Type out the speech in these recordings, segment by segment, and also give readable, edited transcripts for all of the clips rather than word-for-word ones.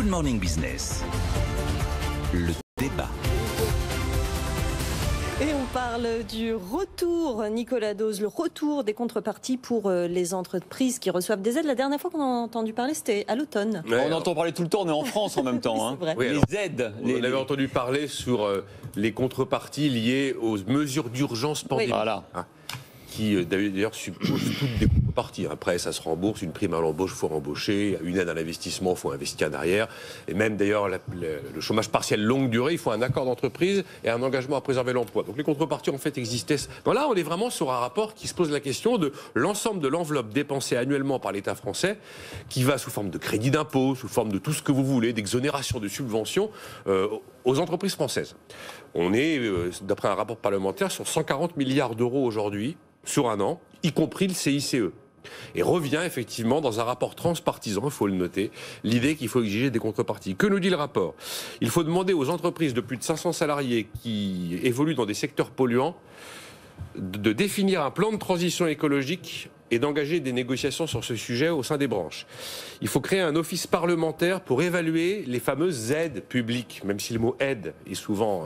Morning Business, le débat. Et on parle du retour, Nicolas Dose, le retour des contreparties pour les entreprises qui reçoivent des aides. La dernière fois qu'on en a entendu parler, c'était à l'automne. Ouais, on entend parler tout le temps, on est en France en même temps. Oui, Oui, alors, les aides. On avait entendu parler sur les contreparties liées aux mesures d'urgence pandémique. Voilà. Qui d'ailleurs supposent toutes des contreparties. Après, ça se rembourse, une prime à l'embauche, il faut embaucher, une aide à l'investissement, il faut investir derrière. Et même d'ailleurs, le chômage partiel longue durée, il faut un accord d'entreprise et un engagement à préserver l'emploi. Donc les contreparties, en fait, existaient. Bon, là, on est vraiment sur un rapport qui se pose la question de l'ensemble de l'enveloppe dépensée annuellement par l'État français, qui va sous forme de crédit d'impôt, sous forme de tout ce que vous voulez, d'exonération, de subventions, aux entreprises françaises. On est, d'après un rapport parlementaire, sur 140 milliards d'euros aujourd'hui, sur un an, y compris le CICE. Et revient effectivement dans un rapport transpartisan, il faut le noter, l'idée qu'il faut exiger des contreparties. Que nous dit le rapport ? Il faut demander aux entreprises de plus de 500 salariés qui évoluent dans des secteurs polluants de définir un plan de transition écologique et d'engager des négociations sur ce sujet au sein des branches. Il faut créer un office parlementaire pour évaluer les fameuses aides publiques, même si le mot aide est souvent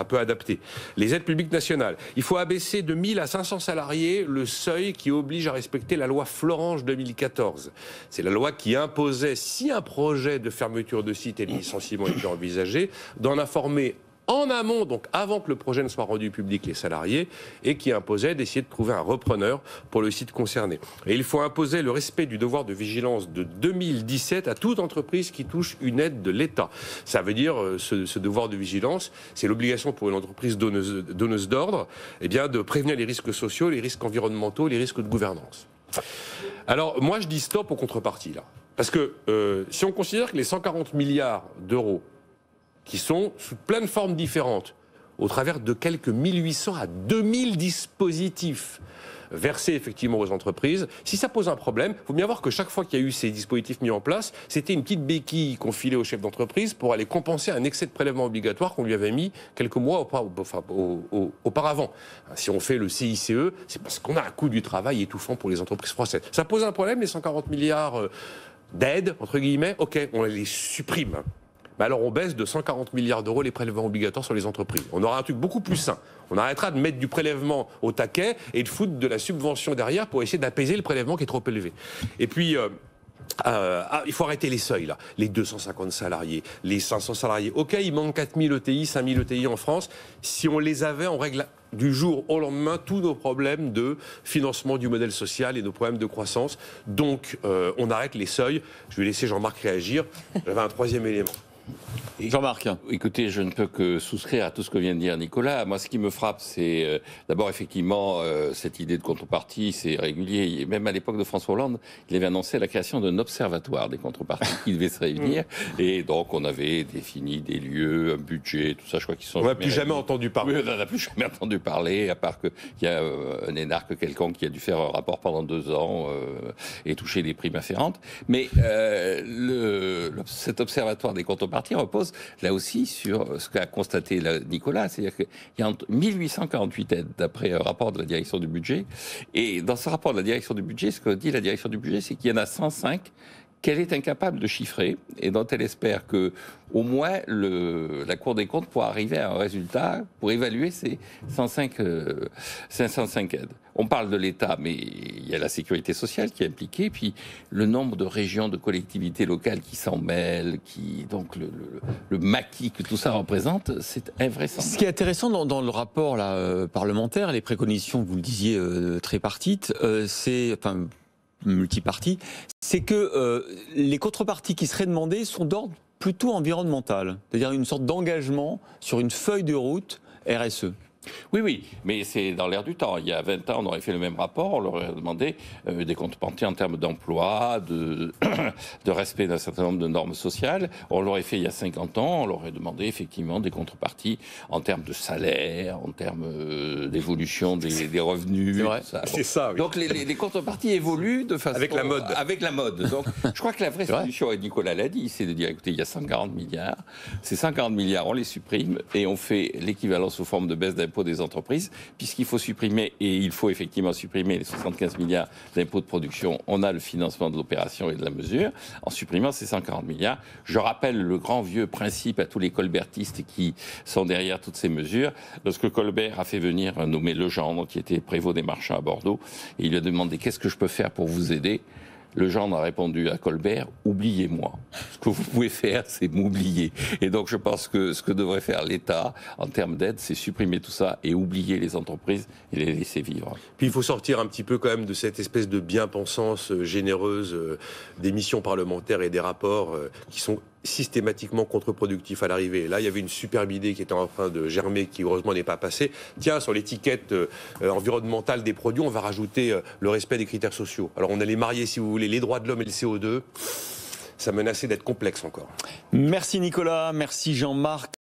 peu adapté. Les aides publiques nationales. Il faut abaisser de 1000 à 500 salariés le seuil qui oblige à respecter la loi Florange 2014. C'est la loi qui imposait, si un projet de fermeture de site et de licenciement était envisagé, d'en informer en amont, donc avant que le projet ne soit rendu public, les salariés, et qui imposait d'essayer de trouver un repreneur pour le site concerné. Et il faut imposer le respect du devoir de vigilance de 2017 à toute entreprise qui touche une aide de l'État. Ça veut dire, ce devoir de vigilance, c'est l'obligation pour une entreprise donneuse d'ordre, de prévenir les risques sociaux, les risques environnementaux, les risques de gouvernance. Alors, moi, je dis stop aux contreparties, là. Parce que si on considère que les 140 milliards d'euros qui sont sous plein de formes différentes, au travers de quelques 1800 à 2000 dispositifs versés effectivement aux entreprises. Si ça pose un problème, il faut bien voir que chaque fois qu'il y a eu ces dispositifs mis en place, c'était une petite béquille qu'on filait au chef d'entreprise pour aller compenser un excès de prélèvement obligatoire qu'on lui avait mis quelques mois auparavant. Si on fait le CICE, c'est parce qu'on a un coût du travail étouffant pour les entreprises françaises. Ça pose un problème, les 140 milliards d'aides, entre guillemets, ok, on les supprime. Alors on baisse de 140 milliards d'euros les prélèvements obligatoires sur les entreprises. On aura un truc beaucoup plus sain. On arrêtera de mettre du prélèvement au taquet et de foutre de la subvention derrière pour essayer d'apaiser le prélèvement qui est trop élevé. Et puis, il faut arrêter les seuils, là. Les 250 salariés, les 500 salariés. Ok, il manque 4000 ETI, 5000 ETI en France. Si on les avait, on règle du jour au lendemain tous nos problèmes de financement du modèle social et nos problèmes de croissance. Donc, on arrête les seuils. Je vais laisser Jean-Marc réagir. J'avais un troisième élément. Jean-Marc. Écoutez, je ne peux que souscrire à tout ce que vient de dire Nicolas. Moi, ce qui me frappe, c'est d'abord effectivement cette idée de contrepartie, c'est régulier. Même à l'époque de François Hollande, il avait annoncé la création d'un observatoire des contreparties qui devait se réunir. Et donc, on avait défini des lieux, un budget, tout ça. Je crois qu'ils sont. On n'a plus jamais entendu parler. Oui, on n'en a plus jamais entendu parler, à part qu'il y a un énarque quelconque qui a dû faire un rapport pendant 2 ans et toucher des primes afférentes. Mais cet observatoire des contreparties repose là aussi sur ce qu'a constaté Nicolas, c'est-à-dire qu'il y a 1848 aides d'après un rapport de la direction du budget, et dans ce rapport de la direction du budget, ce que dit la direction du budget, c'est qu'il y en a 105 qu'elle est incapable de chiffrer et dont elle espère que au moins la Cour des comptes pourra arriver à un résultat pour évaluer ces 505 aides. On parle de l'État, mais il y a la sécurité sociale qui est impliquée, puis le nombre de régions, de collectivités locales qui s'en mêlent, donc le maquis que tout ça représente, c'est invraisemblable. Ce qui est intéressant dans le rapport parlementaire, les préconitions, vous le disiez, tripartites, multiparties, c'est que les contreparties qui seraient demandées sont d'ordre plutôt environnemental, c'est-à-dire une sorte d'engagement sur une feuille de route RSE. Oui, mais c'est dans l'air du temps. Il y a 20 ans, on aurait fait le même rapport, on leur aurait demandé des contreparties en termes d'emploi, de respect d'un certain nombre de normes sociales. On l'aurait fait il y a 50 ans, on leur aurait demandé effectivement des contreparties en termes de salaire, en termes d'évolution des revenus. C'est vrai. C'est ça, oui. Donc les contreparties évoluent de façon... Avec la mode. Avec la mode. Donc je crois que la vraie solution, et Nicolas l'a dit, c'est de dire, écoutez, il y a 140 milliards. Ces 140 milliards, on les supprime et on fait l'équivalent sous forme de baisse d'impôts d'impôt des entreprises, puisqu'il faut supprimer, et il faut effectivement supprimer les 75 milliards d'impôts de production. On a le financement de l'opération et de la mesure, en supprimant ces 140 milliards. Je rappelle le grand vieux principe à tous les colbertistes qui sont derrière toutes ces mesures. Lorsque Colbert a fait venir nommer Legendre, qui était prévôt des marchands à Bordeaux, et il lui a demandé « Qu'est-ce que je peux faire pour vous aider ?» Legendre a répondu à Colbert, oubliez-moi. Ce que vous pouvez faire, c'est m'oublier. Et donc, je pense que ce que devrait faire l'État, en termes d'aide, c'est supprimer tout ça et oublier les entreprises et les laisser vivre. Puis il faut sortir un petit peu quand même de cette espèce de bien-pensance généreuse des missions parlementaires et des rapports qui sont systématiquement contre-productifs à l'arrivée. Là, il y avait une superbe idée qui était en train de germer, qui heureusement n'est pas passée. Tiens, sur l'étiquette environnementale des produits, on va rajouter le respect des critères sociaux. Alors on allait marier, si vous voulez, les droits de l'homme et le CO2. Ça menaçait d'être complexe encore. Merci Nicolas, merci Jean-Marc.